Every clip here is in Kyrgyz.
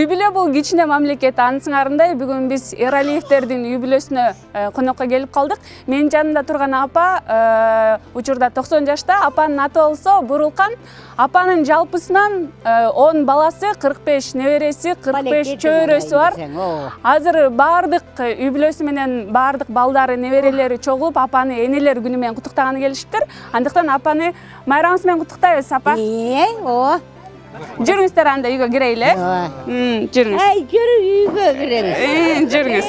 Үй бүлө бул кичине мамлекет. Анысыңарындай бүгүн биз Эралиевтердин үй бүлөсүнө конокко келип калдык. Менин жанымда турган апа учурда 90 жашта. Апанын аты болсо Бурулкан. Апанын жалпысынан 10 баласы, 45 небереси, 45 чөйрөсү бар. Азыр баардык үй бүлөсү менен баардык балдары, неберелери чогулуп, апаны энелер күнү менен куттуктаганы келишиптир. Андыктан апаны майрамыңыз менен куттуктайбыз, апа. Жүрүңүздөр анда үйгө кирейли. Жүрүңүз. Жүрү үйгө киребиз. Жүрүңүз.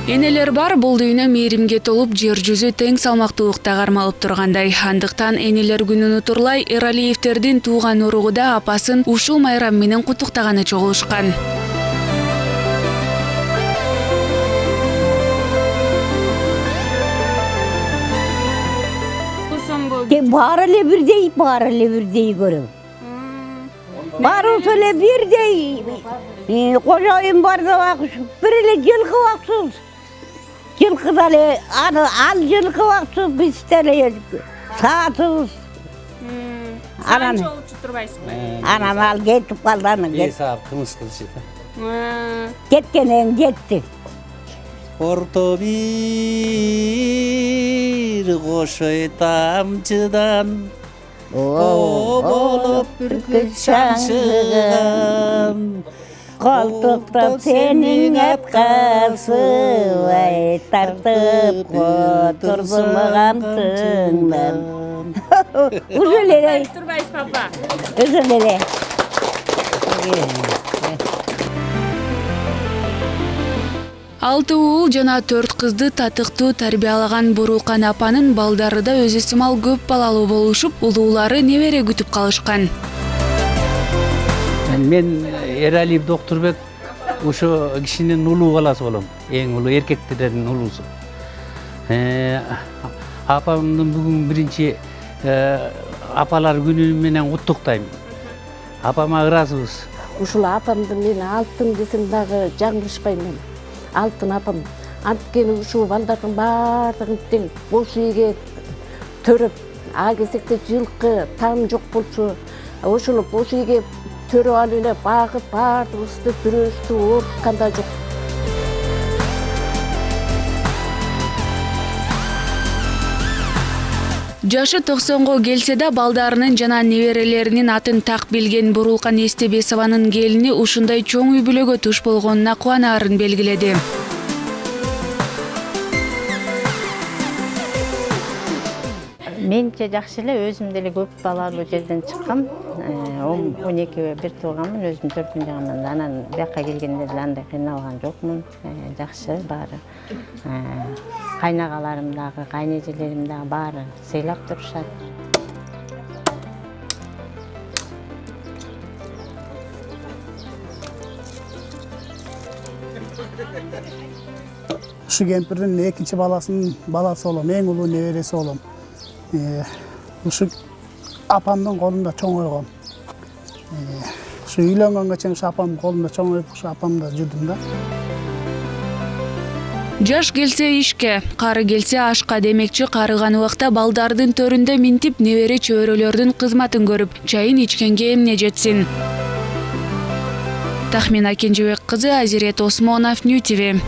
Энелер бар, бул дүйнө мээримге толуп, жер жүзү тең салмактуулукта кармалып тургандай. Андыктан энелер күнүн утурлай Эралиевтердин тууган уругу да апасын ушул майрам менен куттуктаганы чогулушкан. Баары эле бирдей көрөм. Баарыбыз эле бирдей. Кожоюн бар да бир эле жылкы баксыз. Жылкы эле ал жылкы баксыз, биз деле саатыбыз. Анан чогулчу турбайсызбы? Анан ал кетип калды, анан саап кымыз кылчу да. кеткенен кетти. Орто бир кошой тамчыдан болуп бүркүт шаңшыган. Колтуктап сенин аткасы, тартып отурдум кантыңдан. Ушул эле. Турбайсыз, папа. Ушул эле. Алты уул жана 4 кызды татыктуу тарбиялаган Бурулкан апанын балдары да өзү сымал көп балалуу болушуп, улуулары небере күтүп калышкан. Мен Эралиев Доктурбек ошо кишинин улуу баласы болом. Эң улуу эркектердин улуусу. Апамдын бүгүн биринчи апалар күнү менен куттуктайм. Апама ыраазыбыз. Ушул апамды мен алтын десем дагы жаңылышпайм мен. Алтын апам. Анткени ушул балдардын баардыгын тең бош ийге төрөп, кезекте жылкы, там жок болчу, ошону бош ийге төрөп алып эле багып, баардыгыбызды бирөөбүздү ооруткан да жок. Жашы 90го келсе да балдарынын жана неберелеринин атын так билген Бурулкан Эстебесованын келини ушундай чоң үй бүлөгө туш болгонуна кубанаарын белгиледи. Менче жакшы эле, өзүм деле көп балалуу жерден чыккам. 12 бир тууганмын, өзүм 4 жагымын. Анан бияка келгенде деле андай кыйналган жокмун. Жакшы баары. Кайнагаларым дагы, кайнежелерим дагы баары сыйлап турушат. Ушу кемпирдин экинчи баласынын баласы болом, эң улуу небереси болом. Ушу апамдын колунда чоңойгом. Ушу үйлөнгөнгө чейин ушу апамдын колунда чоңоюп, ушу апамда жүрдүм да. Жаш келсе ишке, кары келсе ашка демекчи карыган убакта балдардын төрүндө минтип небере чөйрөлөрдүн кызматын көрүп, чайын ичкенге эмне жетсин. Тахмина Кенжебек кызы, Азирет Осмонов, Нью ТВ.